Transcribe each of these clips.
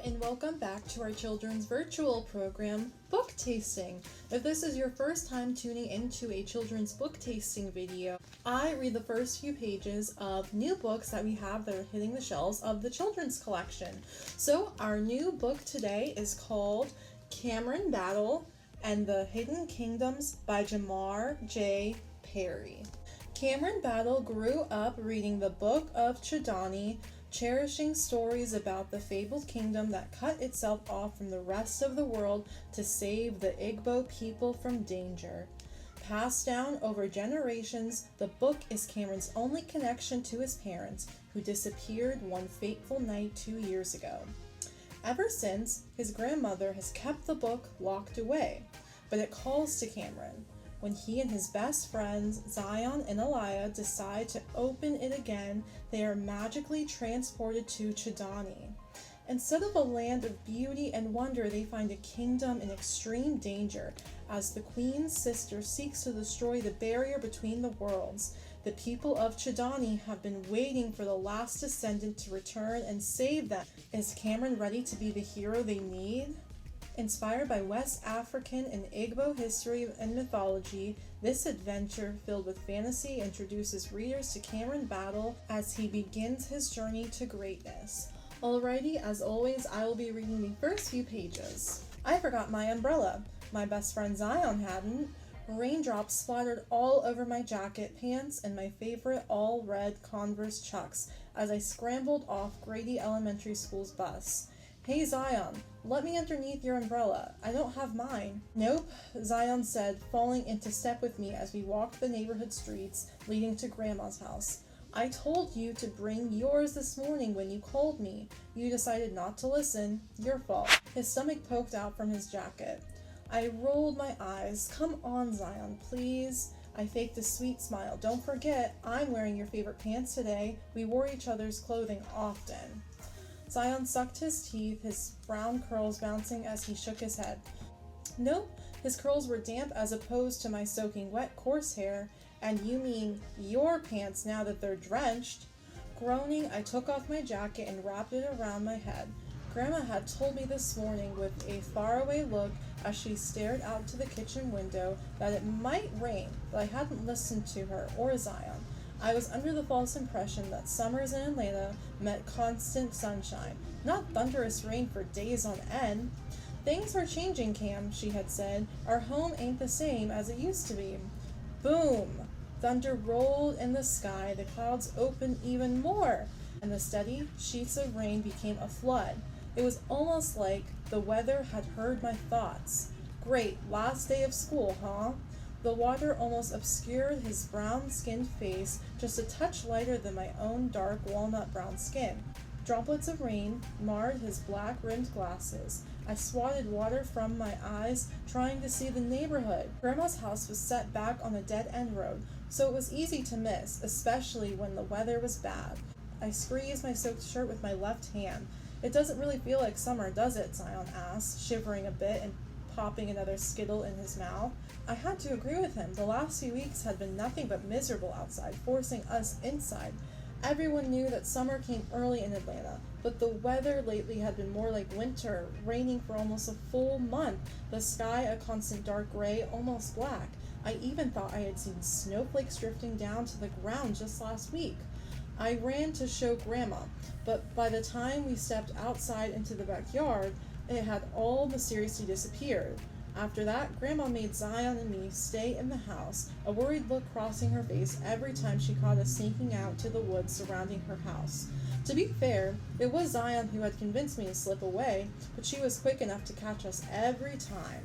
and welcome back to our children's virtual program, Book Tasting. If this is your first time tuning into a children's book tasting video, I read the first few pages of new books that we have that are hitting the shelves of the children's collection. So our new book today is called Cameron Battle and the Hidden Kingdoms by Jamar J. Perry. Cameron Battle grew up reading the Book of Chidani, cherishing stories about the fabled kingdom that cut itself off from the rest of the world to save the Igbo people from danger. Passed down over generations, the book is Cameron's only connection to his parents, who disappeared one fateful night 2 years ago. Ever since, his grandmother has kept the book locked away, but it calls to Cameron. When he and his best friends, Zion and Aliyah, decide to open it again, they are magically transported to Chidani. Instead of a land of beauty and wonder, they find a kingdom in extreme danger as the queen's sister seeks to destroy the barrier between the worlds. The people of Chidani have been waiting for the last descendant to return and save them. Is Cameron ready to be the hero they need? Inspired by West African and Igbo history and mythology, this adventure filled with fantasy introduces readers to Cameron Battle as he begins his journey to greatness. Alrighty, as always, I will be reading the first few pages. I forgot my umbrella. My best friend Zion hadn't. Raindrops splattered all over my jacket, pants, and my favorite all-red Converse Chucks as I scrambled off Grady Elementary School's bus. Hey Zion, let me underneath your umbrella. I don't have mine. Nope, Zion said, falling into step with me as we walked the neighborhood streets leading to Grandma's house. I told you to bring yours this morning when you called me. You decided not to listen. Your fault. His stomach poked out from his jacket. I rolled my eyes. Come on, Zion, please. I faked a sweet smile. Don't forget, I'm wearing your favorite pants today. We wore each other's clothing often. Zion sucked his teeth, his brown curls bouncing as he shook his head. Nope, his curls were damp as opposed to my soaking wet, coarse hair. And you mean your pants now that they're drenched? Groaning, I took off my jacket and wrapped it around my head. Grandma had told me this morning with a faraway look as she stared out to the kitchen window that it might rain, but I hadn't listened to her or Zion. I was under the false impression that summers in Atlanta meant constant sunshine, not thunderous rain for days on end. Things are changing, Cam, she had said. Our home ain't the same as it used to be. Boom! Thunder rolled in the sky, the clouds opened even more, and the steady sheets of rain became a flood. It was almost like the weather had heard my thoughts. Great, last day of school, huh? The water almost obscured his brown-skinned face, just a touch lighter than my own dark walnut-brown skin. Droplets of rain marred his black-rimmed glasses. I swatted water from my eyes, trying to see the neighborhood. Grandma's house was set back on a dead-end road, so it was easy to miss, especially when the weather was bad. I squeezed my soaked shirt with my left hand. It doesn't really feel like summer, does it? Zion asked, shivering a bit and popping another Skittle in his mouth. I had to agree with him. The last few weeks had been nothing but miserable outside, forcing us inside. Everyone knew that summer came early in Atlanta, but the weather lately had been more like winter, raining for almost a full month, the sky a constant dark gray, almost black. I even thought I had seen snowflakes drifting down to the ground just last week. I ran to show Grandma, but by the time we stepped outside into the backyard, it had all mysteriously disappeared. After that, Grandma made Zion and me stay in the house, a worried look crossing her face every time she caught us sneaking out to the woods surrounding her house. To be fair, it was Zion who had convinced me to slip away, but she was quick enough to catch us every time.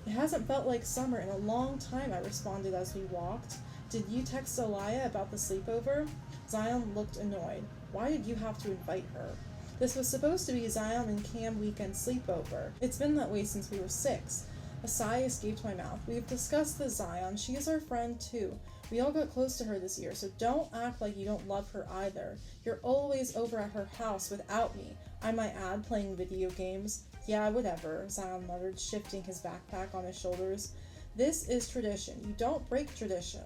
It hasn't felt like summer in a long time, I responded as we walked. Did you text Aliyah about the sleepover? Zion looked annoyed. Why did you have to invite her? This was supposed to be Zion and Cam weekend sleepover. It's been that way since we were 6. A sigh escaped my mouth. We've discussed the Zion. She is our friend too. We all got close to her this year, so don't act like you don't love her either. You're always over at her house without me. I might add, playing video games. Yeah, whatever, Zion muttered, shifting his backpack on his shoulders. This is tradition. You don't break tradition.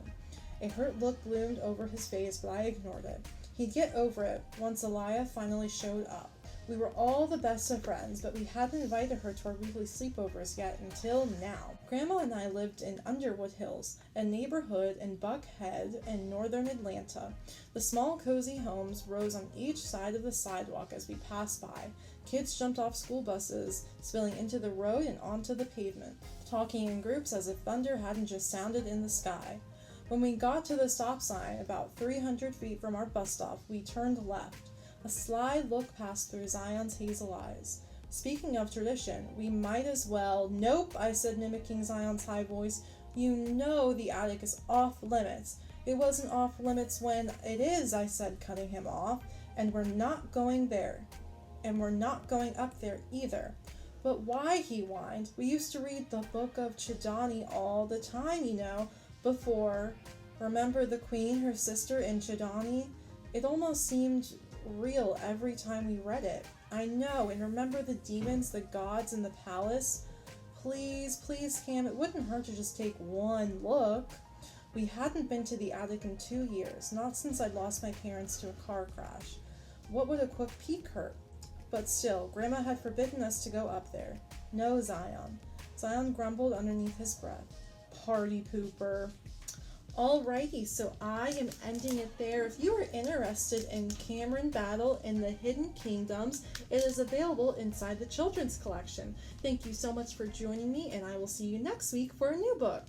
A hurt look loomed over his face, but I ignored it. He'd get over it once Aliyah finally showed up. We were all the best of friends, but we hadn't invited her to our weekly sleepovers yet until now. Grandma and I lived in Underwood Hills, a neighborhood in Buckhead in northern Atlanta. The small cozy homes rose on each side of the sidewalk as we passed by. Kids jumped off school buses, spilling into the road and onto the pavement, talking in groups as if thunder hadn't just sounded in the sky. When we got to the stop sign, about 300 feet from our bus stop, we turned left. A sly look passed through Zion's hazel eyes. Speaking of tradition, we might as well— "Nope," I said, mimicking Zion's high voice. "You know the attic is off limits." "It wasn't off limits when—" "It is," I said, cutting him off. "And we're not going there. And we're not going up there either." "But why?" he whined. "We used to read the Book of Chidani all the time, you know, before. Remember the queen, her sister in Chidani? It almost seemed real every time we read it." "I know, and remember the demons, the gods in the palace?" Please, Cam, it wouldn't hurt to just take one look." We hadn't been to the attic in 2 years, not since I'd lost my parents to a car crash. What would a quick peek hurt? But still, Grandma had forbidden us to go up there. "No, Zion." Zion grumbled underneath his breath. "Party pooper." Alrighty, so I am ending it there. If you are interested in Cameron Battle in the Hidden Kingdoms, it is available inside the children's collection. Thank you so much for joining me, and I will see you next week for a new book.